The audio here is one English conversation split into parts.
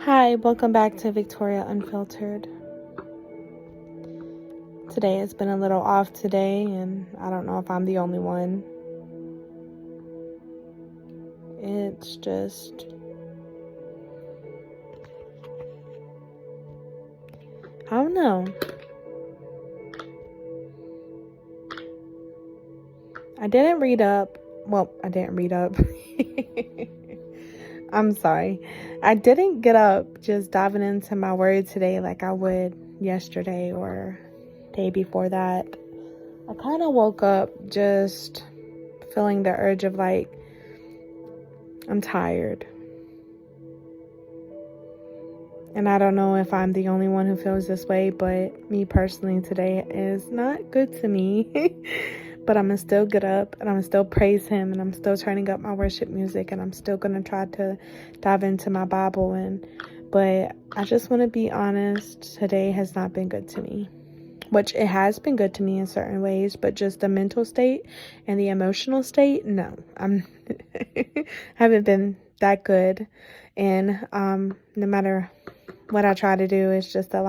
Hi, welcome back to Victoria Unfiltered. Today has been a little off today, and I don't know if I'm the only one. It's just... I don't know. I didn't read up. I'm sorry. I didn't get up just diving into my word today like I would yesterday or day before that. I kind of woke up just feeling the urge of I'm tired. And I don't know if I'm the only one who feels this way, but me personally today is not good to me. But I'm going to still get up and I'm going to still praise him, and I'm still turning up my worship music, and I'm still going to try to dive into my Bible. But I just want to be honest, today has not been good to me. Which it has been good to me in certain ways, but just the mental state and the emotional state, no. I'm haven't been that good. And no matter what I try to do, it's just that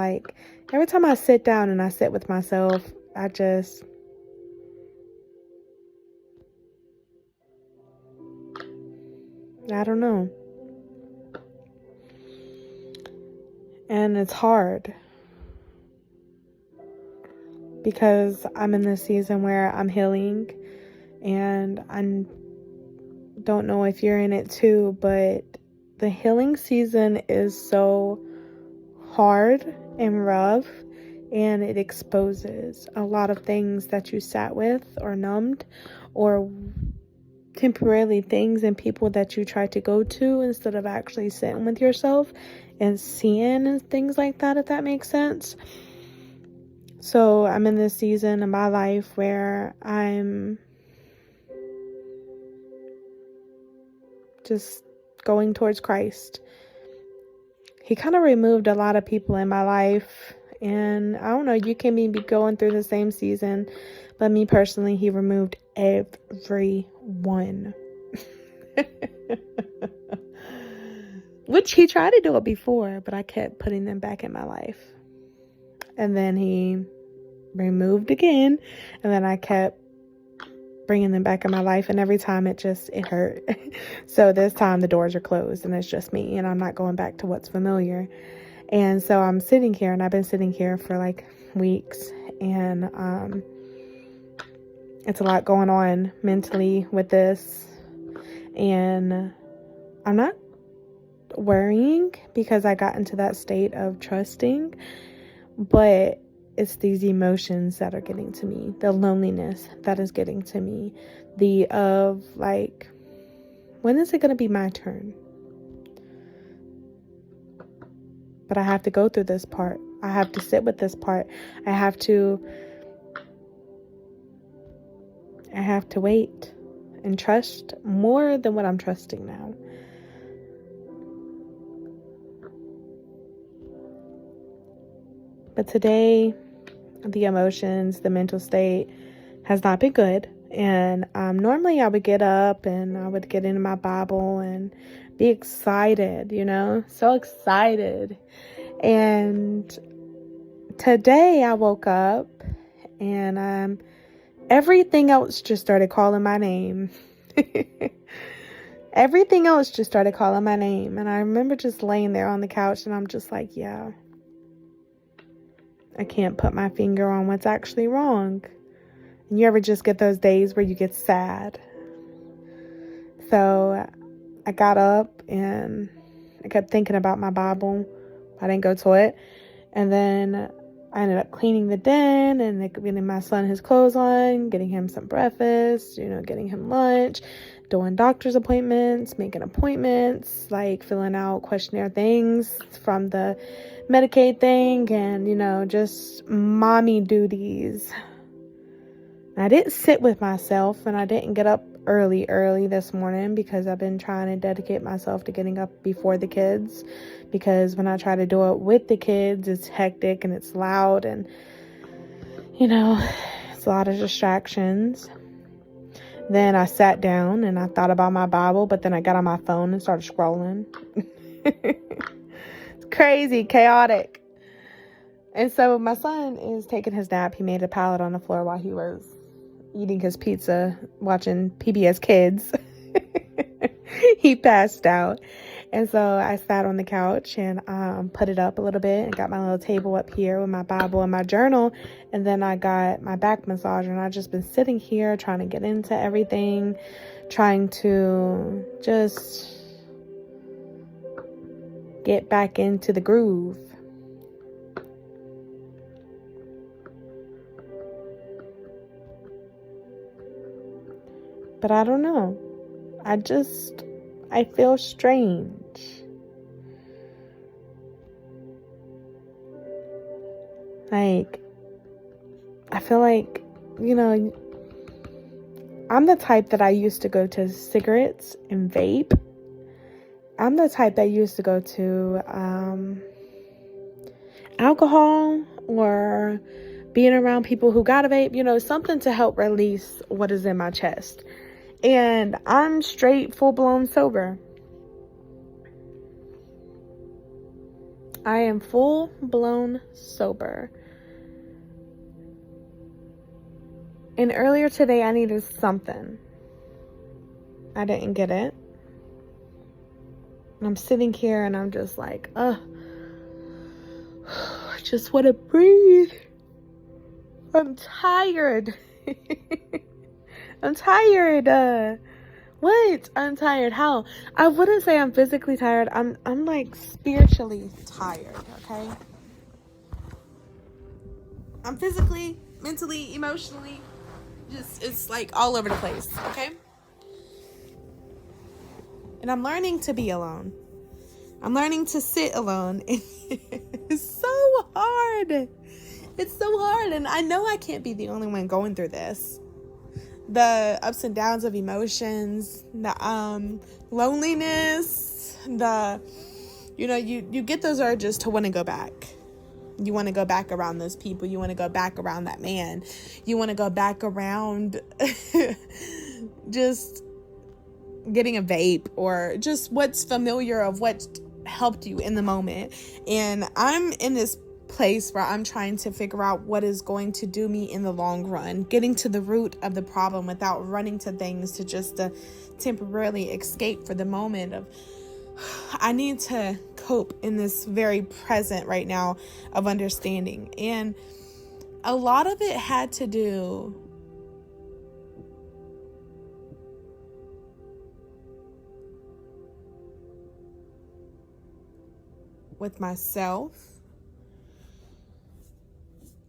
every time I sit down and I sit with myself, I don't know. And it's hard because I'm in this season where I'm healing, and I don't know if you're in it too, but the healing season is so hard and rough, and it exposes a lot of things that you sat with or numbed, or temporarily things and people that you try to go to instead of actually sitting with yourself and seeing and things like that, if that makes sense. So I'm in this season of my life where I'm just going towards Christ. He kind of removed a lot of people in my life, and I don't know, you can be going through the same season, but me personally, he removed everyone. Which he tried to do it before, but I kept putting them back in my life. And then he removed again, and then I kept bringing them back in my life, and every time it hurt. So this time the doors are closed and it's just me, and I'm not going back to what's familiar. And so I'm sitting here, and I've been sitting here for weeks, and it's a lot going on mentally with this, and I'm not worrying because I got into that state of trusting, but it's these emotions that are getting to me, the loneliness that is getting to me, when is it going to be my turn? But I have to go through this part. I have to sit with this part. I have to wait and trust more than what I'm trusting now. But today, the emotions, the mental state has not been good. And normally I would get up and I would get into my Bible and be excited, so excited. And today I woke up and everything else just started calling my name. Everything else just started calling my name. And I remember just laying there on the couch, and I'm just like, yeah, I can't put my finger on what's actually wrong. And you ever just get those days where you get sad? So I got up and I kept thinking about my Bible. I didn't go to it. And then I ended up cleaning the den and getting my son his clothes on, getting him some breakfast, getting him lunch, doing doctor's appointments, making appointments, filling out questionnaire things from the Medicaid thing, and, just mommy duties. I didn't sit with myself, and I didn't get up early this morning because I've been trying to dedicate myself to getting up before the kids, because when I try to do it with the kids, it's hectic and it's loud, and it's a lot of distractions. Then I sat down and I thought about my Bible, but then I got on my phone and started scrolling. crazy, chaotic. And so my son is taking his nap. He made a pallet on the floor while he was eating his pizza, watching PBS Kids. He passed out. And so I sat on the couch and put it up a little bit and got my little table up here with my Bible and my journal. And then I got my back massager, and I've just been sitting here trying to get into everything, trying to just get back into the groove. But I don't know. I feel strange. Like, I feel like, I'm the type that I used to go to cigarettes and vape. I'm the type that used to go to alcohol or being around people who got a vape, something to help release what is in my chest. And I'm straight full-blown sober. I am full-blown sober. And earlier today, I needed something. I didn't get it. And I'm sitting here and I'm just like, I just want to breathe. I'm tired. I'm tired. What? I'm tired. How? I wouldn't say I'm physically tired. I'm like spiritually tired, okay? I'm physically, mentally, emotionally, it's like all over the place, okay? And I'm learning to be alone. I'm learning to sit alone. It's so hard. It's so hard. And I know I can't be the only one going through this. The ups and downs of emotions, the loneliness, you get those urges to want to go back. You want to go back around those people. You want to go back around that man. You want to go back around just getting a vape or just what's familiar of what helped you in the moment. And I'm in this place where I'm trying to figure out what is going to do me in the long run, getting to the root of the problem without running to things to just temporarily escape for the moment of I need to cope in this very present right now of understanding. And a lot of it had to do with myself.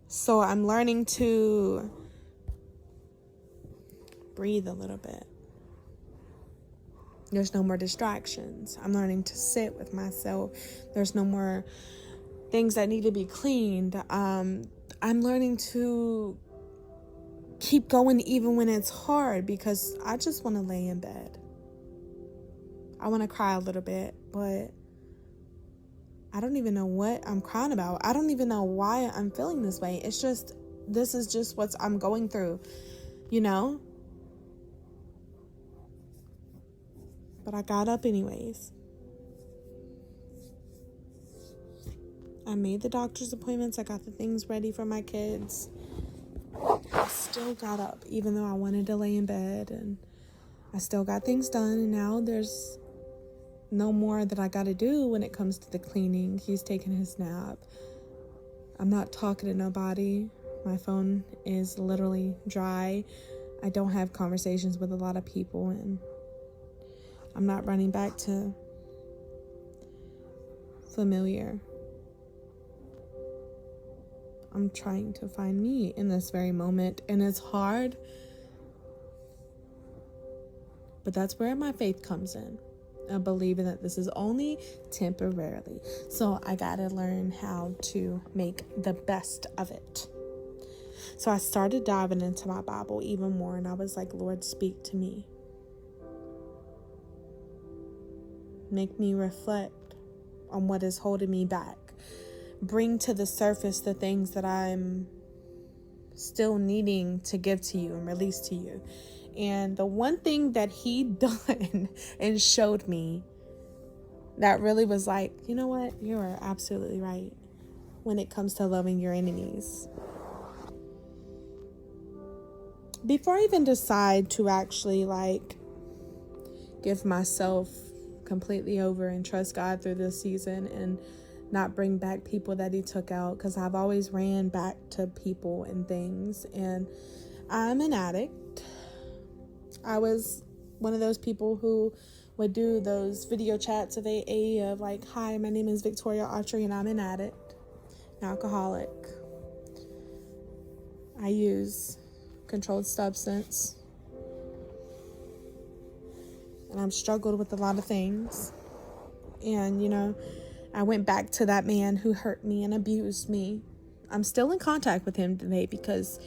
So I'm learning to breathe a little bit. There's no more distractions. I'm learning to sit with myself. There's no more things that need to be cleaned. I'm learning to keep going even when it's hard because I just want to lay in bed. I want to cry a little bit, but I don't even know what I'm crying about. I don't even know why I'm feeling this way. It's just, this is just what I'm going through, But I got up anyways. I made the doctor's appointments. I got the things ready for my kids. I still got up, even though I wanted to lay in bed, and I still got things done. And now there's no more that I got to do when it comes to the cleaning. He's taking his nap. I'm not talking to nobody. My phone is literally dry. I don't have conversations with a lot of people, and I'm not running back to familiar. I'm trying to find me in this very moment, and it's hard, but that's where my faith comes in. I believe that this is only temporarily. So I gotta learn how to make the best of it. So I started diving into my Bible even more, and I was like, Lord, speak to me. Make me reflect on what is holding me back. Bring to the surface the things that I'm still needing to give to you and release to you. And the one thing that he done and showed me that really was like, you know what? You are absolutely right when it comes to loving your enemies. Before I even decide to actually like give myself completely over and trust God through this season and not bring back people that he took out, because I've always ran back to people and things, and I'm an addict. I was one of those people who would do those video chats of AA of like, hi, my name is Victoria Autry and I'm an addict, an alcoholic. I use controlled substance and I've struggled with a lot of things. And, you know, I went back to that man who hurt me and abused me. I'm still in contact with him today because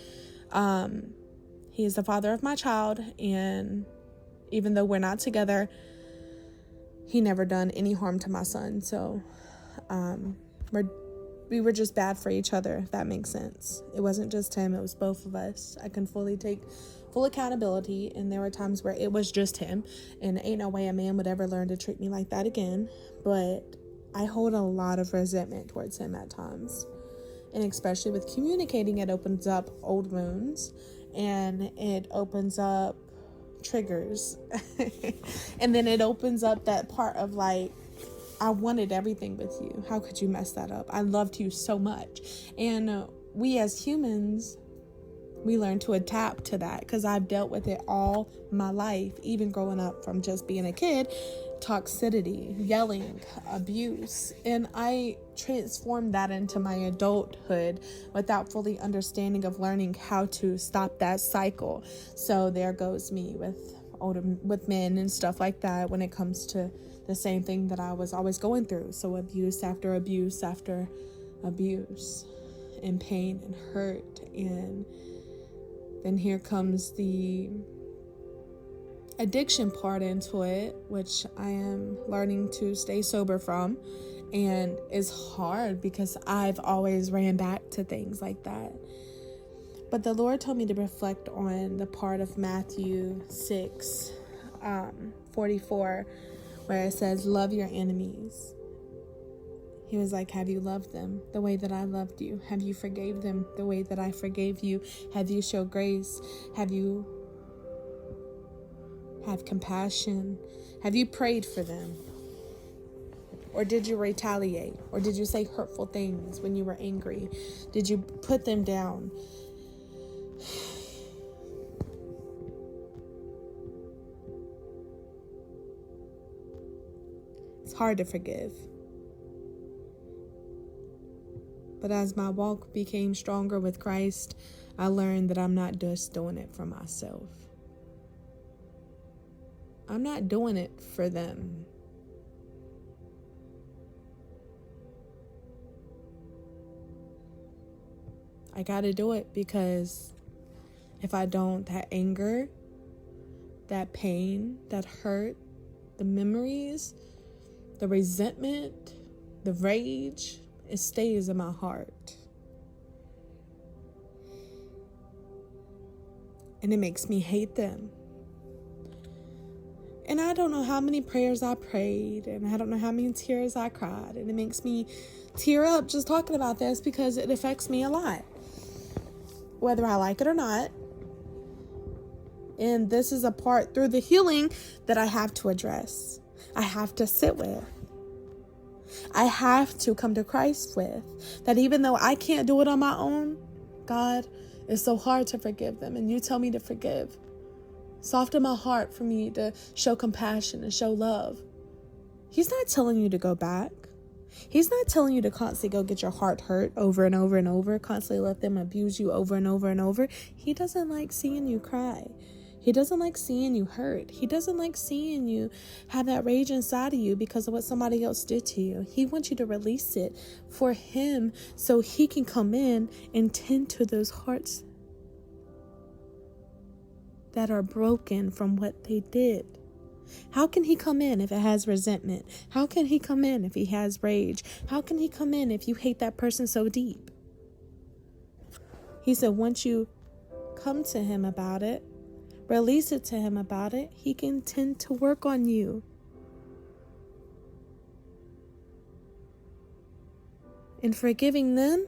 he is the father of my child, and even though we're not together, he never done any harm to my son. So we were just bad for each other, if that makes sense. It wasn't just him, it was both of us. I can fully take full accountability, and there were times where it was just him, and ain't no way a man would ever learn to treat me like that again. But I hold a lot of resentment towards him at times, and especially with communicating, it opens up old wounds and it opens up triggers and then it opens up that part of like, I wanted everything with you. How could you mess that up? I loved you so much. And we as humans, we learn to adapt to that, because I've dealt with it all my life, even growing up from just being a kid. Toxicity, yelling, abuse, and I transformed that into my adulthood without fully understanding of learning how to stop that cycle. So there goes me with men and stuff like that when it comes to the same thing that I was always going through. So abuse after abuse after abuse, and pain and hurt, and then here comes the addiction part into it, which I am learning to stay sober from, and it's hard because I've always ran back to things like that. But the Lord told me to reflect on the part of Matthew 6, 44, where it says, love your enemies. He was like, have you loved them the way that I loved you? Have you forgave them the way that I forgave you? Have you showed grace? Have you had compassion? Have you prayed for them? Or did you retaliate? Or did you say hurtful things when you were angry? Did you put them down? It's hard to forgive. But as my walk became stronger with Christ, I learned that I'm not just doing it for myself. I'm not doing it for them. I gotta do it because if I don't, that anger, that pain, that hurt, the memories, the resentment, the rage, it stays in my heart. And it makes me hate them. And I don't know how many prayers I prayed, and I don't know how many tears I cried. And it makes me tear up just talking about this because it affects me a lot, whether I like it or not. And this is a part through the healing that I have to address. I have to sit with. I have to come to Christ with. That even though I can't do it on my own, God, it's so hard to forgive them. And you tell me to forgive. Soften my heart for me to show compassion and show love. He's not telling you to go back. He's not telling you to constantly go get your heart hurt over and over and over, constantly let them abuse you over and over and over. He doesn't like seeing you cry. He doesn't like seeing you hurt. He doesn't like seeing you have that rage inside of you because of what somebody else did to you. He wants you to release it for him so he can come in and tend to those hearts that are broken from what they did. How can he come in if it has resentment? How can he come in if he has rage? How can he come in if you hate that person so deep? He said, once you come to him about it, release it to him about it, he can tend to work on you. And forgiving them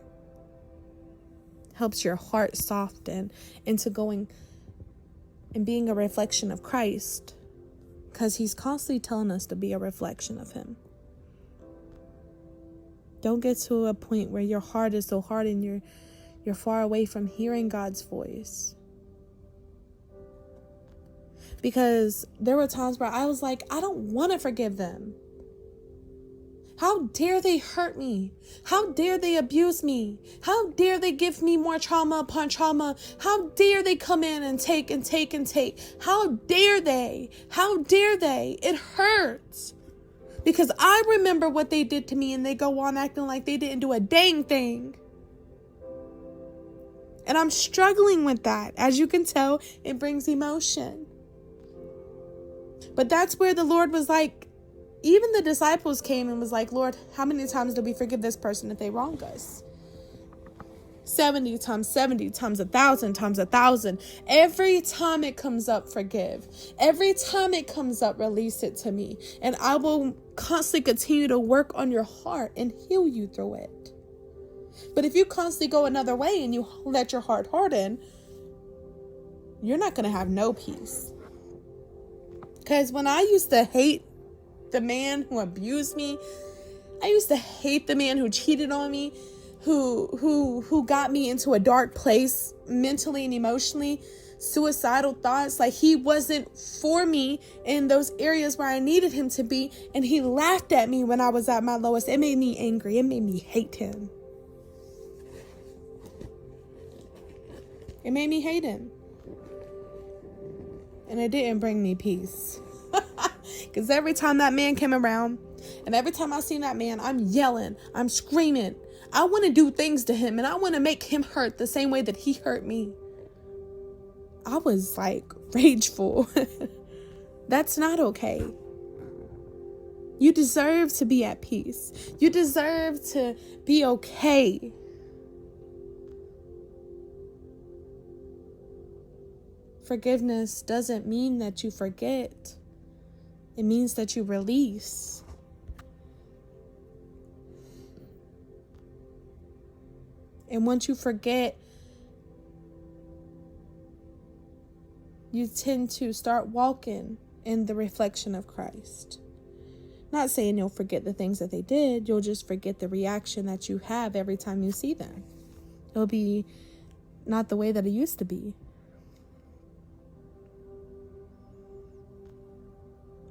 helps your heart soften into going and being a reflection of Christ, because he's constantly telling us to be a reflection of him. Don't get to a point where your heart is so hard and you're far away from hearing God's voice. Because there were times where I was like, I don't want to forgive them. How dare they hurt me? How dare they abuse me? How dare they give me more trauma upon trauma? How dare they come in and take and take and take? How dare they? How dare they? It hurts. Because I remember what they did to me, and they go on acting like they didn't do a dang thing. And I'm struggling with that. As you can tell, it brings emotion. But that's where the Lord was like, even the disciples came and was like, Lord, how many times do we forgive this person if they wrong us? 70 times 70 times 1,000 times 1,000. Every time it comes up, forgive. Every time it comes up, release it to me. And I will constantly continue to work on your heart and heal you through it. But if you constantly go another way and you let your heart harden, you're not going to have no peace. Because when I used to hate the man who abused me, I used to hate the man who cheated on me, who got me into a dark place mentally and emotionally, suicidal thoughts, like he wasn't for me in those areas where I needed him to be, and he laughed at me when I was at my lowest. It made me angry. It made me hate him. It made me hate him. And it didn't bring me peace. Because every time that man came around, and every time I seen that man, I'm yelling, I'm screaming. I want to do things to him, and I want to make him hurt the same way that he hurt me. I was like rageful. That's not okay. You deserve to be at peace. You deserve to be okay. Forgiveness doesn't mean that you forget. It means that you release. And once you forget, you tend to start walking in the reflection of Christ. Not saying you'll forget the things that they did, you'll just forget the reaction that you have every time you see them. It'll be not the way that it used to be.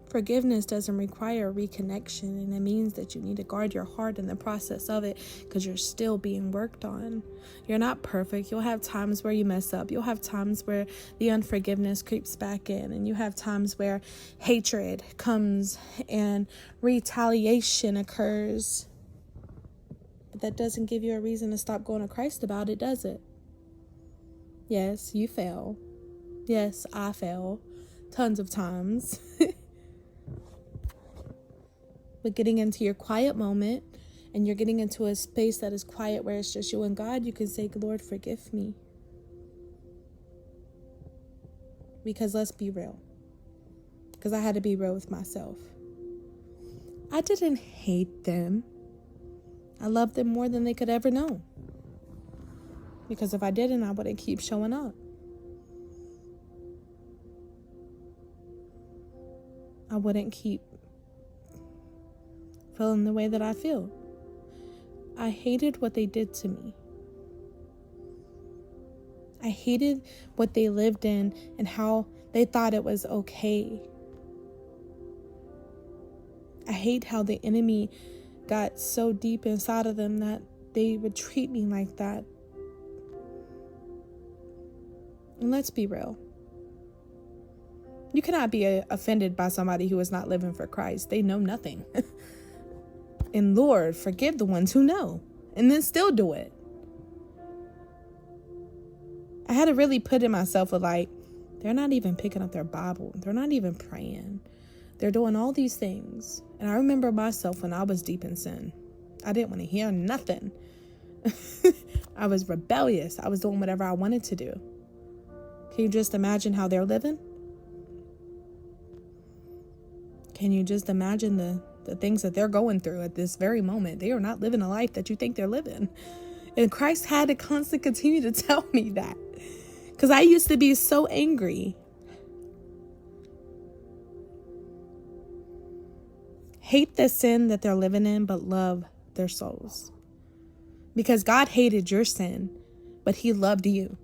Forgiveness doesn't require reconnection, and it means that you need to guard your heart in the process of it, because you're still being worked on. You're not perfect. You'll have times where you mess up. You'll have times where the unforgiveness creeps back in, and you have times where hatred comes and retaliation occurs. But that doesn't give you a reason to stop going to Christ about it, does it? Yes, you fail. Yes, I fail tons of times. But getting into your quiet moment, and you're getting into a space that is quiet where it's just you and God, you can say, Lord, forgive me. Because let's be real. Because I had to be real with myself. I didn't hate them. I loved them more than they could ever know. Because if I didn't, I wouldn't keep showing up. I wouldn't keep feeling the way that I feel. I hated what they did to me. I hated what they lived in and how they thought it was okay. I hate how the enemy got so deep inside of them that they would treat me like that. And let's be real. You cannot be offended by somebody who is not living for Christ. They know nothing. And Lord, forgive the ones who know, and then still do it. I had to really put in myself with like, they're not even picking up their Bible. They're not even praying. They're doing all these things. And I remember myself when I was deep in sin. I didn't want to hear nothing. I was rebellious. I was doing whatever I wanted to do. Can you just imagine how they're living? Can you just imagine the the things that they're going through at this very moment. They are not living a life that you think they're living. And Christ had to constantly continue to tell me that. Because I used to be so angry. Hate the sin that they're living in, but love their souls. Because God hated your sin, but he loved you.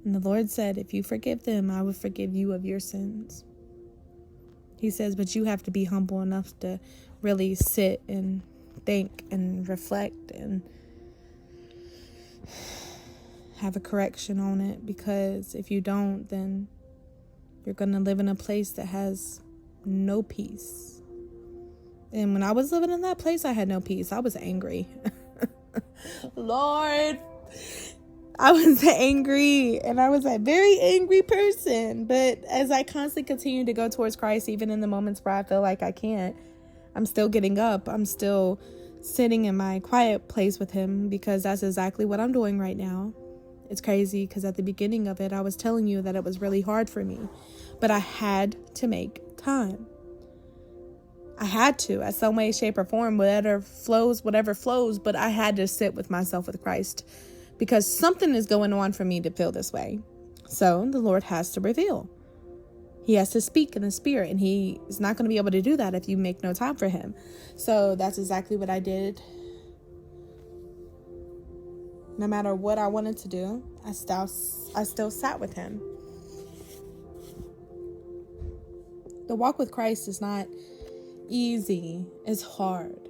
And the Lord said, if you forgive them, I will forgive you of your sins. He says, but you have to be humble enough to really sit and think and reflect and have a correction on it. Because if you don't, then you're going to live in a place that has no peace. And when I was living in that place, I had no peace. I was angry. Lord, I was angry, and I was a very angry person. But as I constantly continue to go towards Christ, even in the moments where I feel like I can't, I'm still getting up. I'm still sitting in my quiet place with him, because that's exactly what I'm doing right now. It's crazy because at the beginning of it, I was telling you that it was really hard for me, but I had to make time. I had to, at some way, shape, or form, whatever flows, but I had to sit with myself with Christ. Because something is going on for me to feel this way. So the Lord has to reveal. He has to speak in the spirit. And he is not going to be able to do that if you make no time for him. So that's exactly what I did. No matter what I wanted to do, I still sat with him. The walk with Christ is not easy. It's hard.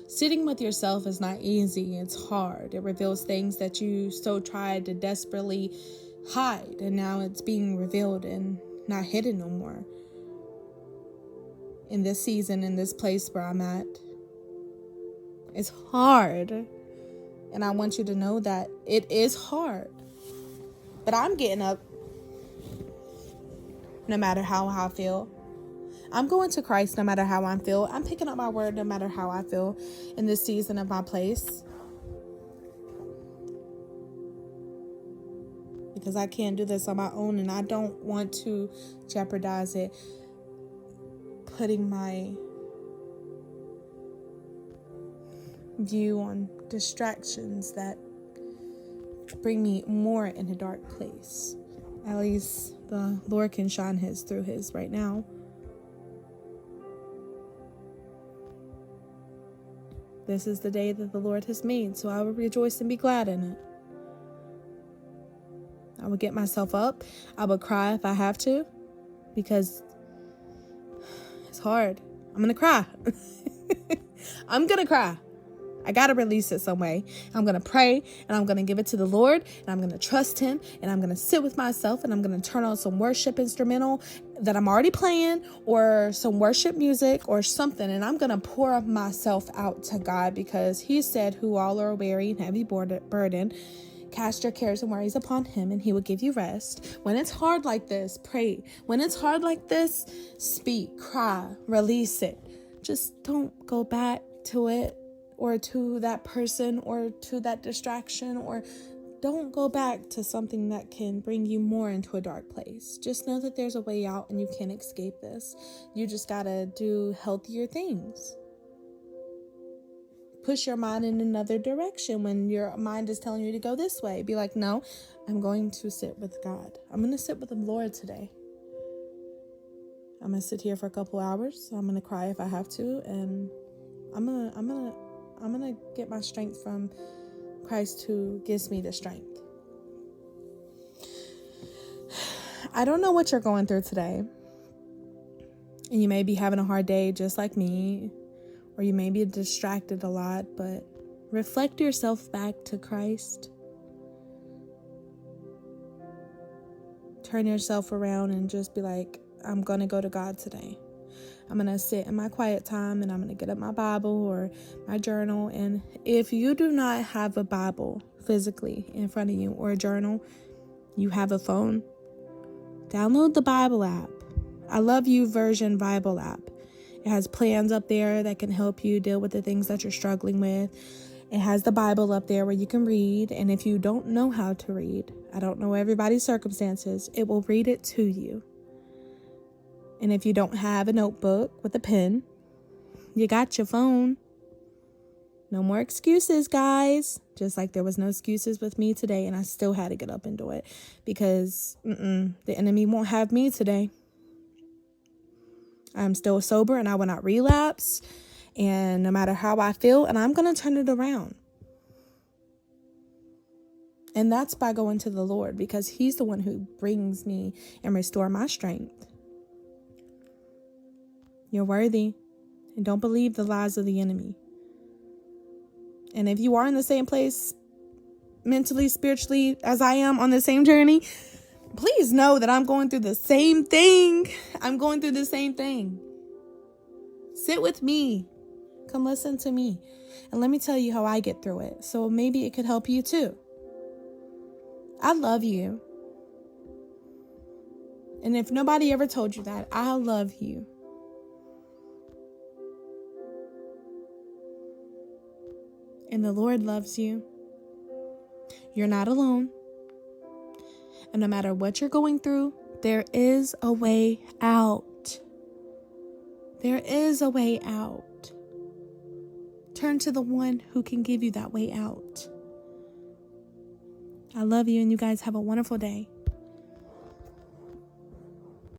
Sitting with yourself is not easy. It's hard. It reveals things that you so tried to desperately hide, and now it's being revealed and not hidden no more. In this season, in this place where I'm at, it's hard. And I want you to know that it is hard. But I'm getting up no matter how I feel. I'm going to Christ no matter how I feel. I'm picking up my word no matter how I feel in this season of my place. Because I can't do this on my own, and I don't want to jeopardize it, putting my view on distractions that bring me more in a dark place. At least the Lord can shine his through his right now. This is the day that the Lord has made, so I will rejoice and be glad in it. I will get myself up. I will cry if I have to, because it's hard. I'm going to cry. I'm going to cry. I got to release it some way. I'm going to pray, and I'm going to give it to the Lord, and I'm going to trust him, and I'm going to sit with myself, and I'm going to turn on some worship instrumental that I'm already playing, or some worship music or something, and I'm going to pour myself out to God, because he said, who all are weary and heavy burden, cast your cares and worries upon him, and he will give you rest. When it's hard like this, pray. When it's hard like this, speak, cry, release it. Just don't go back to it, or to that person, or to that distraction, or don't go back to something that can bring you more into a dark place. Just know that there's a way out, and you can't escape this. You just gotta do healthier things. Push your mind in another direction when your mind is telling you to go this way. Be like, no, I'm going to sit with God. I'm going to sit with the Lord today. I'm going to sit here for a couple hours. I'm going to cry if I have to, and I'm going to get my strength from Christ, who gives me the strength. I don't know what you're going through today. And you may be having a hard day just like me, or you may be distracted a lot, but reflect yourself back to Christ. Turn yourself around and just be like, I'm going to go to God today. I'm going to sit in my quiet time, and I'm going to get up my Bible or my journal. And if you do not have a Bible physically in front of you, or a journal, you have a phone, download the Bible app. I Love YouVersion Bible app. It has plans up there that can help you deal with the things that you're struggling with. It has the Bible up there where you can read. And if you don't know how to read, I don't know everybody's circumstances. It will read it to you. And if you don't have a notebook with a pen, you got your phone. No more excuses, guys. Just like there was no excuses with me today, and I still had to get up and do it because the enemy won't have me today. I'm still sober and I will not relapse. And no matter how I feel, and I'm going to turn it around. And that's by going to the Lord, because he's the one who brings me and restore my strength. You're worthy, and don't believe the lies of the enemy. And if you are in the same place mentally, spiritually, as I am on the same journey, please know that I'm going through the same thing. I'm going through the same thing. Sit with me. Come listen to me. And let me tell you how I get through it. So maybe it could help you too. I love you. And if nobody ever told you that, I love you. And the Lord loves you. You're not alone. And no matter what you're going through, there is a way out. There is a way out. Turn to the one who can give you that way out. I love you, and you guys have a wonderful day.